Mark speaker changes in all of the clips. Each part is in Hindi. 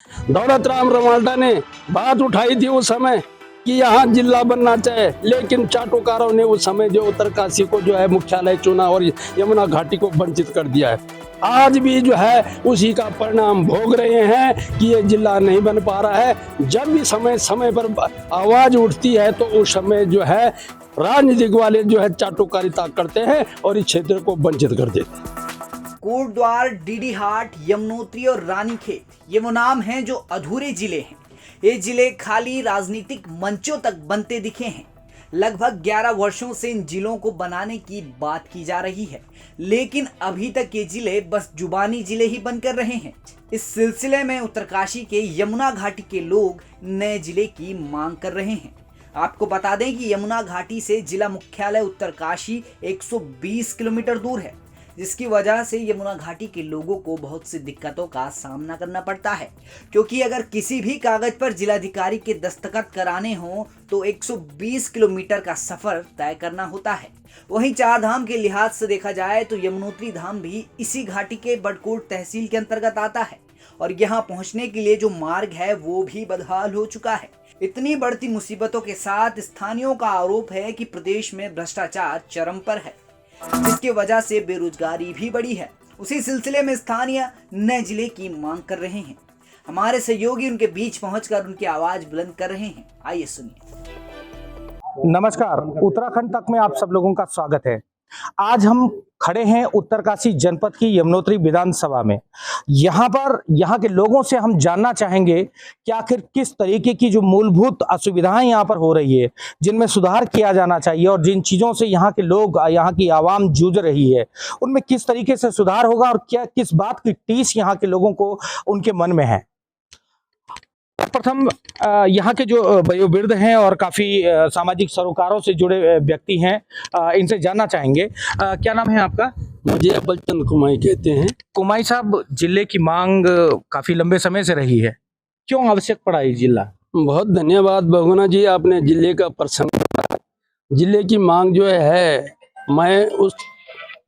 Speaker 1: दौलत राम रमाल्टा ने बात उठाई थी उस समय कि यहाँ जिला बनना चाहिए, लेकिन चाटुकारों ने उस समय जो उत्तरकाशी को जो है मुख्यालय चुना और यमुना घाटी को वंचित कर दिया है। आज भी जो है उसी का परिणाम भोग रहे हैं कि ये जिला नहीं बन पा रहा है। जब भी समय समय पर आवाज उठती है तो उस समय जो है राजनीतिक वाले जो है चाटुकारिता करते हैं और इस क्षेत्र को वंचित कर देते हैं।
Speaker 2: कोटद्वार, डीडीहाट, यमुनोत्री और रानीखेत ये वो नाम हैं जो अधूरे जिले हैं। ये जिले खाली राजनीतिक मंचों तक बनते दिखे हैं। लगभग 11 वर्षों से इन जिलों को बनाने की बात की जा रही है, लेकिन अभी तक ये जिले बस जुबानी जिले ही बनकर रहे हैं। इस सिलसिले में उत्तरकाशी के यमुना घाटी के लोग नए जिले की मांग कर रहे हैं। आपको बता दें कि यमुना घाटी से जिला मुख्यालय उत्तरकाशी 120 किलोमीटर दूर है, जिसकी वजह से यमुना घाटी के लोगों को बहुत सी दिक्कतों का सामना करना पड़ता है, क्योंकि अगर किसी भी कागज पर जिलाधिकारी के दस्तखत कराने हो तो 120 किलोमीटर का सफर तय करना होता है। वहीं चार धाम के लिहाज से देखा जाए तो यमुनोत्री धाम भी इसी घाटी के बड़कोट तहसील के अंतर्गत आता है और यहाँ पहुँचने के लिए जो मार्ग है वो भी बदहाल हो चुका है। इतनी बढ़ती मुसीबतों के साथ स्थानीयों का आरोप है कि प्रदेश में भ्रष्टाचार चरम पर है, जिसकी वजह से बेरोजगारी भी बढ़ी है। उसी सिलसिले में स्थानीय नए जिले की मांग कर रहे हैं। हमारे सहयोगी उनके बीच पहुंचकर उनकी आवाज बुलंद कर रहे हैं। आइए सुनिए।
Speaker 3: नमस्कार, उत्तराखंड तक में आप सब लोगों का स्वागत है। आज हम खड़े हैं उत्तरकाशी जनपद की यमुनोत्री विधानसभा में। यहाँ के लोगों से हम जानना चाहेंगे कि आखिर किस तरीके की जो मूलभूत असुविधाएं यहाँ पर हो रही है, जिनमें सुधार किया जाना चाहिए और जिन चीजों से यहाँ के लोग, यहाँ की आवाम जूझ रही है, उनमें किस तरीके से सुधार होगा और क्या किस बात की टीस यहाँ के लोगों को उनके मन में है। प्रथम यहाँ के जो वयोवृद्ध हैं और काफी सामाजिक सरोकारों से जुड़े व्यक्ति हैं, इनसे जानना चाहेंगे। क्या नाम है आपका?
Speaker 1: मुझे बलचंद कुमाई कहते हैं।
Speaker 3: कुमाई साहब, जिले की मांग काफी लंबे समय से रही है, क्यों आवश्यक पड़ा ये जिला?
Speaker 1: बहुत धन्यवाद बहुगुणा जी, आपने जिले का प्रसंग। जिले की मांग जो है, मैं उस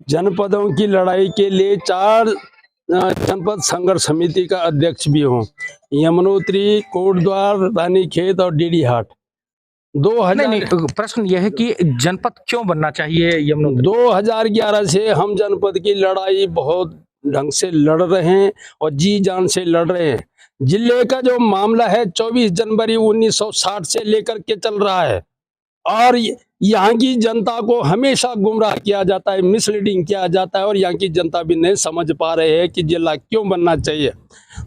Speaker 1: जनपदों की लड़ाई के लिए 4 जनपद संघर्ष समिति का अध्यक्ष भी हूँ। यमुनोत्री, कोटद्वार, रानीखेत और डीडीहाट। 2000
Speaker 3: नहीं, प्रश्न यह है कि जनपद क्यों बनना चाहिए यमुनोत्री?
Speaker 1: 2011 से हम जनपद की लड़ाई बहुत ढंग से लड़ रहे हैं और जी जान से लड़ रहे हैं। जिले का जो मामला है 24 जनवरी 1960 से लेकर के चल रहा है और यहाँ की जनता को हमेशा गुमराह किया जाता है, मिसलीडिंग किया जाता है और यहाँ की जनता भी नहीं समझ पा रहे हैं कि जिला क्यों बनना चाहिए।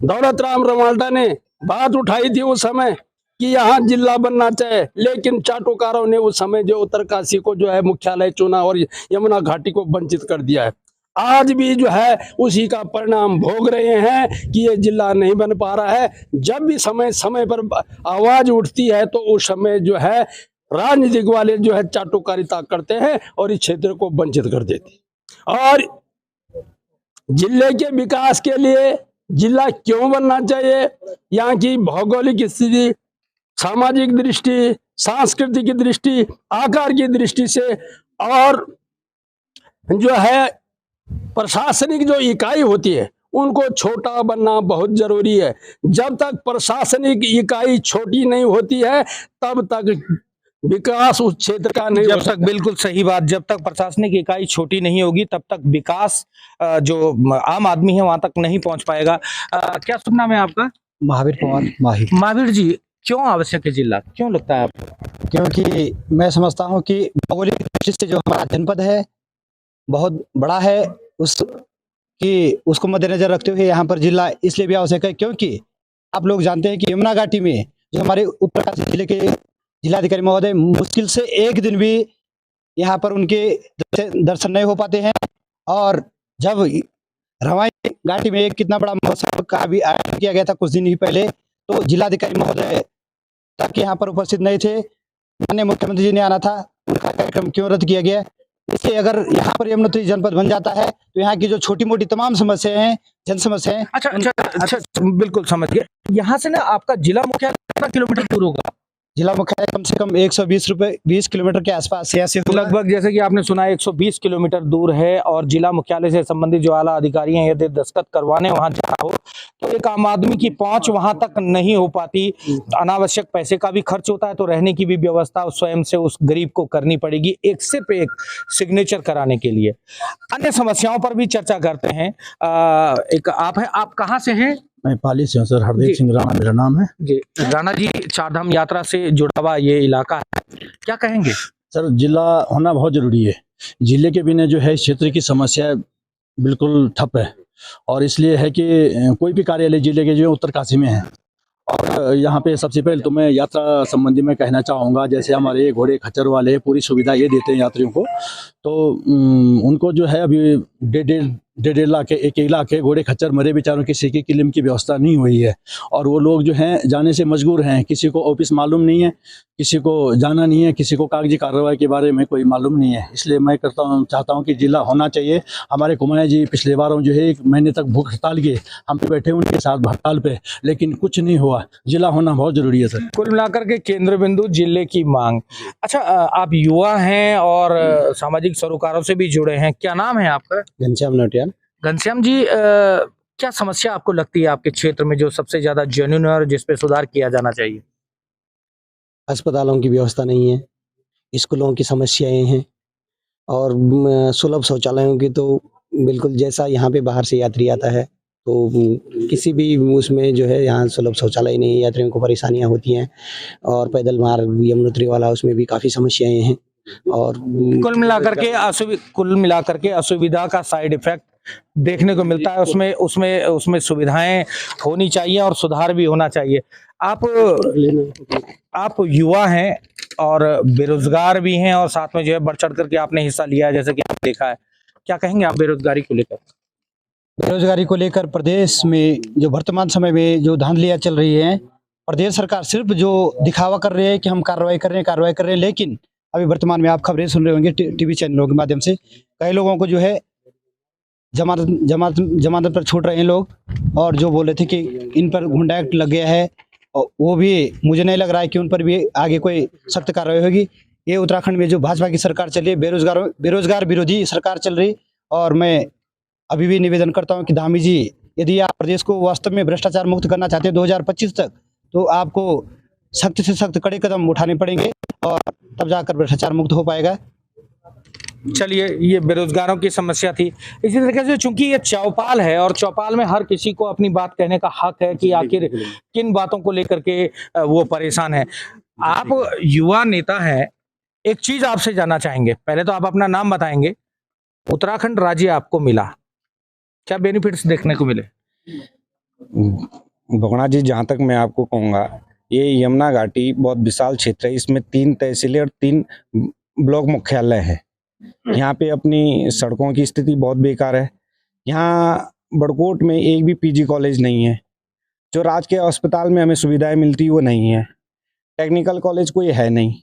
Speaker 1: दौलत राम रमाल्टा ने बात उठाई थी उस समय कि यहाँ जिला बनना चाहिए, लेकिन चाटुकारों ने उस समय जो उत्तरकाशी को जो है मुख्यालय चुना और यमुना घाटी को वंचित कर दिया है। आज भी जो है उसी का परिणाम भोग रहे हैं कि ये जिला नहीं बन पा रहा है। जब भी समय समय पर आवाज उठती है तो उस समय जो है राजनीतिक वाले जो है चाटुकारिता करते हैं और इस क्षेत्र को वंचित कर देते हैं। और जिले के विकास के लिए जिला क्यों बनना चाहिए, यहाँ की भौगोलिक स्थिति, सामाजिक दृष्टि, सांस्कृतिक दृष्टि, आकार की दृष्टि से और जो है प्रशासनिक जो इकाई होती है उनको छोटा बनना बहुत जरूरी है। जब तक प्रशासनिक इकाई छोटी नहीं होती है तब तक विकास उस क्षेत्र का नहीं
Speaker 3: जब तक, बिल्कुल सही बात, जब तक प्रशासनिक इकाई छोटी नहीं होगी तब तक विकास जो आम आदमी है वहां तक नहीं पहुंच पाएगा। क्या शुभ नाम है आपका?
Speaker 4: महावीर कुमार माही।
Speaker 3: महावीर जी, क्यों आवश्यक है जिला, क्यों लगता है आपको?
Speaker 4: क्योंकि मैं समझता हूं कि भौगोलिक दृष्टि से जो हमारा जनपद है बहुत बड़ा है, उसको मद्देनजर रखते हुए यहाँ पर जिला इसलिए भी आवश्यक है क्योंकि आप लोग जानते हैं कि यमुना घाटी में जो हमारे उत्तरकाशी जिले के जिलाधिकारी महोदय मुश्किल से एक दिन भी यहाँ पर उनके दर्शन नहीं हो पाते हैं। और जब रवाई घाटी में एक कितना बड़ा महोत्सव का भी आयोजन किया गया था कुछ दिन ही पहले, तो जिलाधिकारी महोदय तक यहाँ पर उपस्थित नहीं थे। माननीय मुख्यमंत्री जी ने आना था, उनका कार्यक्रम क्यों रद्द किया गया? इसलिए अगर यहाँ पर यमुनोत्री जनपद बन जाता है तो यहाँ की जो छोटी मोटी तमाम समस्याएं हैं, जन समस्याएं।
Speaker 3: अच्छा, बिल्कुल समझ गए। यहाँ से ना आपका जिला मुख्यालय कितना किलोमीटर दूर होगा?
Speaker 4: जिला मुख्यालय कम से कम 120 किलोमीटर के आसपास है।
Speaker 3: लगभग जैसे कि आपने सुना 120 किलोमीटर दूर है और जिला मुख्यालय से संबंधित जो आला अधिकारी हैं यदि दस्तखत करवाने वहां जाना हो तो एक आम आदमी की पहुंच वहां तक नहीं हो पाती। अनावश्यक पैसे का भी खर्च होता है, तो रहने की भी व्यवस्था स्वयं से उस गरीब को करनी पड़ेगी एक सिर्फ एक सिग्नेचर कराने के लिए। अन्य समस्याओं पर भी चर्चा करते हैं। एक आप हैं, आप कहाँ से हैं?
Speaker 5: मैं पाली से हूँ सर, हरदीप
Speaker 3: जी।
Speaker 5: सिंह राणा मेरा नाम है।
Speaker 3: जी राणा जी, चारधाम यात्रा से जुड़ा हुआ ये इलाका है, क्या कहेंगे?
Speaker 5: सर जिला होना बहुत जरूरी है। जिले के बिना जो है इस क्षेत्र की समस्या बिल्कुल ठप है, और इसलिए है कि कोई भी कार्यालय जिले के जो है उत्तरकाशी में है। और यहाँ पे सबसे पहले तो मैं यात्रा संबंधी में कहना चाहूँगा, जैसे हमारे घोड़े खच्चर वाले पूरी सुविधा ये देते हैं यात्रियों को, तो उनको जो है अभी डेढ़ लाख के 1 लाख के घोड़े खच्चर मरे बेचारों, किसी की किलिम की व्यवस्था नहीं हुई है। और वो लोग जो हैं जाने से मजबूर हैं, किसी को ऑफिस मालूम नहीं है, किसी को जाना नहीं है, किसी को कागजी कार्रवाई के बारे में कोई मालूम नहीं है। इसलिए मैं चाहता हूँ कि जिला होना चाहिए। हमारे कुमाया जी पिछले बारों जो है 1 महीने तक भूख हड़ताल किए, हम पे बैठे उनके साथ हड़ताल पे, लेकिन कुछ नहीं हुआ। जिला होना बहुत जरूरी है सर।
Speaker 3: कुल मिलाकर के केंद्र बिंदु जिले की मांग। अच्छा, आप युवा हैं और सामाजिक सरोकारों से भी जुड़े हैं, क्या नाम है आपका?
Speaker 4: घनश्याम नौटियाल।
Speaker 3: घनश्याम जी, क्या समस्या आपको लगती है आपके क्षेत्र में जो सबसे ज्यादा जेन्युइन है और जिस पे सुधार किया जाना चाहिए?
Speaker 6: अस्पतालों की व्यवस्था नहीं है, स्कूलों की समस्याएं हैं और सुलभ शौचालयों की तो बिल्कुल, जैसा यहाँ पे बाहर से यात्री आता है तो किसी भी उसमें जो है यहाँ सुलभ शौचालय नहीं है, यात्रियों को परेशानियाँ होती हैं। और पैदल मार्ग यमुनोत्री वाला, उसमें भी काफ़ी समस्याएं हैं। और
Speaker 3: कुल मिलाकर के असुविधा का साइड इफेक्ट देखने को मिलता है। उसमें सुविधाएं होनी चाहिए और सुधार भी होना चाहिए। आप युवा हैं और बेरोजगार भी हैं और साथ में जो है बढ़ चढ़ करके आपने हिस्सा लिया है, जैसे कि आपने देखा है, क्या कहेंगे आप बेरोजगारी को लेकर?
Speaker 4: बेरोजगारी को लेकर प्रदेश में जो वर्तमान समय में जो धांधलियाँ चल रही हैं, प्रदेश सरकार सिर्फ जो दिखावा कर रही है कि हम कार्रवाई कर रहे हैं, लेकिन अभी वर्तमान में आप खबरें सुन रहे होंगे टीवी चैनलों के माध्यम से, कई लोगों को जो है जमानत पर छूट रहे हैं लोग, और जो बोले थे कि इन पर गुंडा एक्ट लग गया है, और वो भी मुझे नहीं लग रहा है कि उन पर भी आगे कोई सख्त कार्रवाई होगी। ये उत्तराखंड में जो भाजपा की सरकार चल रही है, बेरोजगार विरोधी सरकार चल रही। और मैं अभी भी निवेदन करता हूं कि धामी जी, यदि आप प्रदेश को वास्तव में भ्रष्टाचार मुक्त करना चाहते हैं 2025 तक, तो आपको सख्त से सख्त कड़े कदम उठाने पड़ेंगे और तब जाकर भ्रष्टाचार मुक्त हो पाएगा।
Speaker 3: चलिए, ये बेरोजगारों की समस्या थी। इसी तरीके से चूंकि ये चौपाल है और चौपाल में हर किसी को अपनी बात कहने का हक है कि आखिर किन बातों को लेकर के वो परेशान है। आप युवा नेता हैं, एक चीज आपसे जानना चाहेंगे। पहले तो आप अपना नाम बताएंगे। उत्तराखंड राज्य आपको मिला, क्या बेनिफिट्स देखने को मिले?
Speaker 7: बगुणा जी, जहाँ तक मैं आपको कहूँगा, ये यमुना घाटी बहुत विशाल क्षेत्र है। इसमें 3 तहसीलें और 3 ब्लॉक मुख्यालय है। यहाँ पे अपनी सड़कों की स्थिति बहुत बेकार है। यहाँ बड़कोट में एक भी पीजी कॉलेज नहीं है। जो राजकीय अस्पताल में हमें सुविधाएं मिलती वो नहीं है। टेक्निकल कॉलेज कोई है नहीं।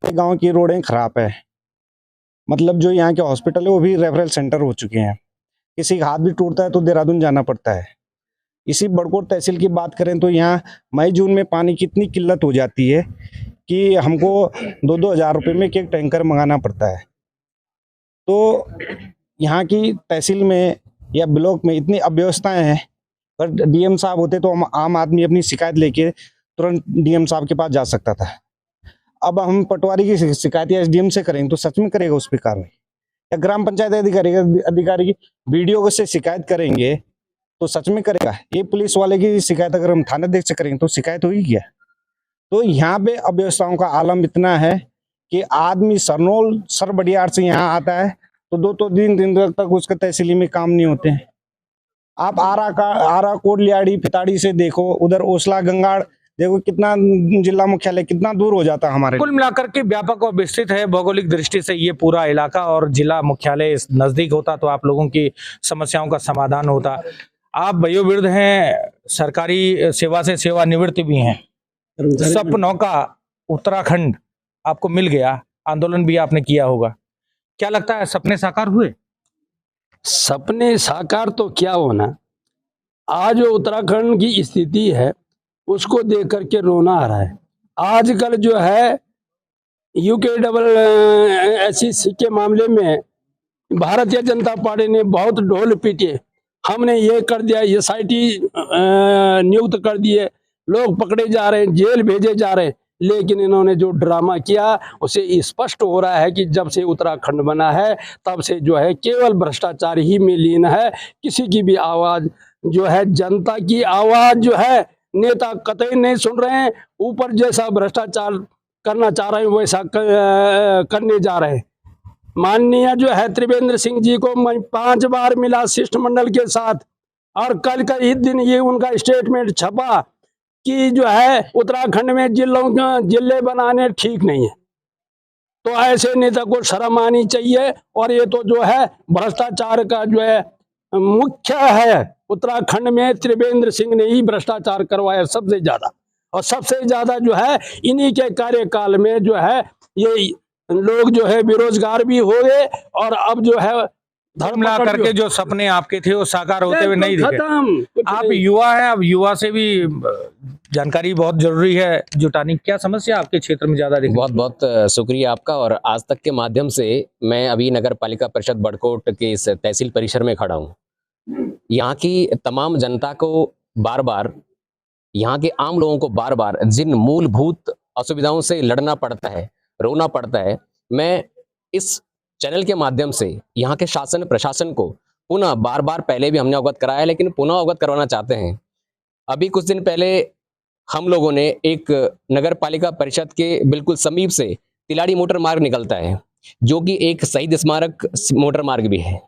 Speaker 7: गांव की रोडें खराब है। मतलब जो यहाँ के हॉस्पिटल है वो भी रेफरल सेंटर हो चुके हैं। किसी का हाथ भी टूटता है तो देहरादून जाना पड़ता है। इसी बड़कोट तहसील की बात करें तो यहाँ मई जून में पानी की इतनी किल्लत हो जाती है कि हमको 2-2 हज़ार रुपये में एक टैंकर मंगाना पड़ता है। तो यहाँ की तहसील में या ब्लॉक में इतनी अव्यवस्थाएं हैं। अगर डीएम साहब होते तो हम आम आदमी अपनी शिकायत लेके तुरंत डीएम साहब के पास जा सकता था। अब हम पटवारी की शिकायत या एसडीएम से करेंगे तो सच में करेगा उस पर कार्रवाई, या ग्राम पंचायत अधिकारी की वीडियो से शिकायत करेंगे तो सच में करेगा? ये पुलिस वाले की शिकायत अगर हम थाने देख से करेंगे तो शिकायत होगी क्या? तो यहाँ पे अव्यवस्थाओं का आलम इतना है कि आदमी सरनोल सरबडियार से यहाँ आता है तो 2 दिन तक उसके तहसीली में काम नहीं होते हैं। आप आरा कोटलियाड़ी फिताड़ी से देखो, उधर ओसला गंगाड़ देखो, कितना जिला मुख्यालय कितना दूर हो जाता है हमारे।
Speaker 3: कुल मिलाकर के व्यापक और विस्तृत है भौगोलिक दृष्टि से ये पूरा इलाका, और जिला मुख्यालय नजदीक होता तो आप लोगों की समस्याओं का समाधान होता। आप वयोवृद्ध हैं, सरकारी सेवा से सेवानिवृत्त भी हैं। सपनों का उत्तराखंड आपको मिल गया, आंदोलन भी आपने किया होगा, क्या लगता है सपने साकार हुए?
Speaker 1: सपने साकार तो क्या होना, आज जो उत्तराखंड की स्थिति है उसको देख करके रोना आ रहा है। आजकल जो है UKSSC के मामले में भारतीय जनता पार्टी ने बहुत ढोल पीटे, हमने ये कर दिया, SIT नियुक्त कर दिए, लोग पकड़े जा रहे हैं, जेल भेजे जा रहे हैं। लेकिन इन्होंने जो ड्रामा किया उसे स्पष्ट हो रहा है कि जब से उत्तराखंड बना है तब से जो है केवल भ्रष्टाचार ही में लीन है। किसी की भी आवाज जो है, जनता की आवाज जो है नेता कतई नहीं सुन रहे हैं। ऊपर जैसा भ्रष्टाचार करना चाह रहे हैं वैसा करने जा रहे हैं। माननीय जो है त्रिवेंद्र सिंह जी को मैं 5 बार मिला शिष्टमंडल के साथ, और कल का ही दिन ये उनका स्टेटमेंट छपा कि जो है उत्तराखंड में जिले बनाने ठीक नहीं है। तो ऐसे नेता को शर्म आनी चाहिए। और ये तो जो है भ्रष्टाचार का जो है मुख्य है, उत्तराखंड में त्रिवेंद्र सिंह ने ही भ्रष्टाचार करवाया सबसे ज्यादा, और सबसे ज्यादा जो है इन्हीं के कार्यकाल में जो है ये लोग जो है बेरोजगार भी हो गए, और अब जो है
Speaker 3: धर्म मिला करके जो सपने आपके थे वो साकार होते हुए नहीं दिखे।
Speaker 1: खत्म।
Speaker 3: आप युवा हैं, अब युवा से भी जानकारी बहुत जरूरी है जुटानी। क्या समस्या आपके क्षेत्र में ज्यादा दिखती है?
Speaker 8: बहुत बहुत शुक्रिया आपका। और आज तक के माध्यम से मैं अभी नगर पालिका परिषद बड़कोट के इस तहसील परिसर में खड़ा हूँ। यहाँ की तमाम जनता को बार बार, यहाँ के आम लोगों को बार बार जिन मूलभूत असुविधाओं से लड़ना पड़ता है, रोना पड़ता है, मैं इस चैनल के माध्यम से यहाँ के शासन प्रशासन को पुनः बार बार पहले भी हमने अवगत कराया, लेकिन पुनः अवगत करवाना चाहते हैं। अभी कुछ दिन पहले हम लोगों ने एक नगर पालिका परिषद के बिल्कुल समीप से तिलाड़ी मोटर मार्ग निकलता है, जो कि एक शहीद स्मारक मोटर मार्ग भी है।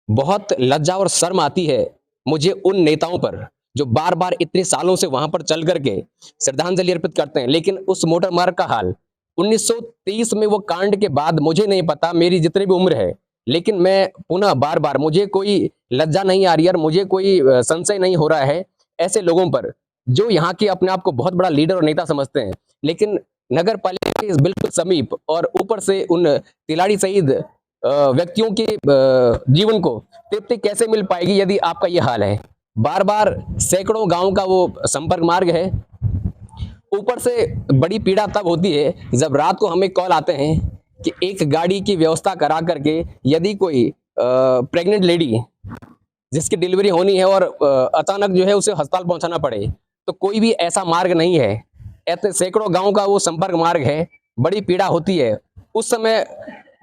Speaker 8: बहुत लज्जा और शर्म आती है मुझे उन नेताओं पर जो बार बार इतने सालों से वहां पर चल करके श्रद्धांजलि अर्पित करते हैं, लेकिन उस मोटर मार्ग का हाल 1923 में वो कांड के बाद मुझे नहीं पता, मेरी जितनी भी उम्र है, लेकिन मैं पुनः बार बार, मुझे कोई लज्जा नहीं आ रही है और मुझे कोई संशय नहीं हो रहा है ऐसे लोगों पर जो यहाँ के अपने आप को बहुत बड़ा लीडर और नेता समझते हैं, लेकिन नगर पालिका के बिल्कुल समीप और ऊपर से उन तिलाड़ी शहीद व्यक्तियों के जीवन को तृप्ति कैसे मिल पाएगी यदि आपका ये हाल है। बार बार सैकड़ों गांव का वो संपर्क मार्ग है। ऊपर से बड़ी पीड़ा तब होती है जब रात को हमें कॉल आते हैं कि एक गाड़ी की व्यवस्था करा करके यदि कोई प्रेग्नेंट लेडी जिसकी डिलीवरी होनी है और अचानक जो है उसे अस्पताल पहुंचाना पड़े, तो कोई भी ऐसा मार्ग नहीं है। ऐसे सैकड़ों गांव का वो संपर्क मार्ग है, बड़ी पीड़ा होती है। उस समय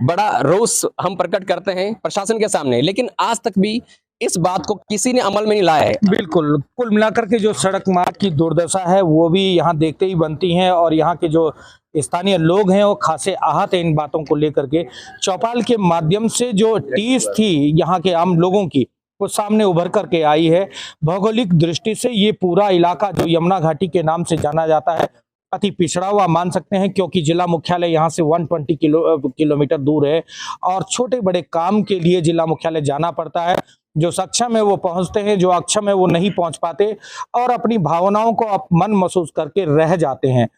Speaker 8: बड़ा रोष हम प्रकट करते हैं प्रशासन के सामने, लेकिन आज तक भी इस बात को किसी ने अमल में नहीं लाया है।
Speaker 3: बिल्कुल, कुल मिलाकर के जो सड़क मार्ग की दुर्दशा है वो भी यहाँ देखते ही बनती है, और यहाँ के जो स्थानीय लोग हैं वो खासे आहत हैं इन बातों को लेकर के। चौपाल के माध्यम से जो टीस थी यहाँ के आम लोगों की वो सामने उभर करके आई है। भौगोलिक दृष्टि से ये पूरा इलाका जो यमुना घाटी के नाम से जाना जाता है अति पिछड़ा हुआ मान सकते हैं, क्योंकि जिला मुख्यालय यहाँ से 120 किलोमीटर दूर है, और छोटे बड़े काम के लिए जिला मुख्यालय जाना पड़ता है। जो सक्षम है वो पहुंचते हैं, जो अक्षम है वो नहीं पहुंच पाते और अपनी भावनाओं को अपमान महसूस करके रह जाते हैं।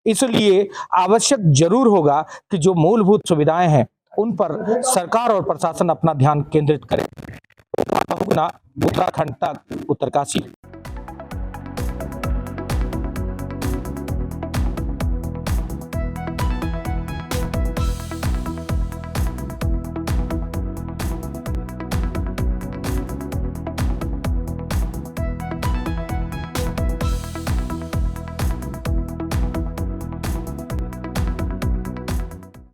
Speaker 3: इसलिए आवश्यक जरूर होगा कि जो मूलभूत सुविधाएं हैं उन पर सरकार और प्रशासन अपना ध्यान केंद्रित करे। उत्तराखंड तक, उत्तरकाशी।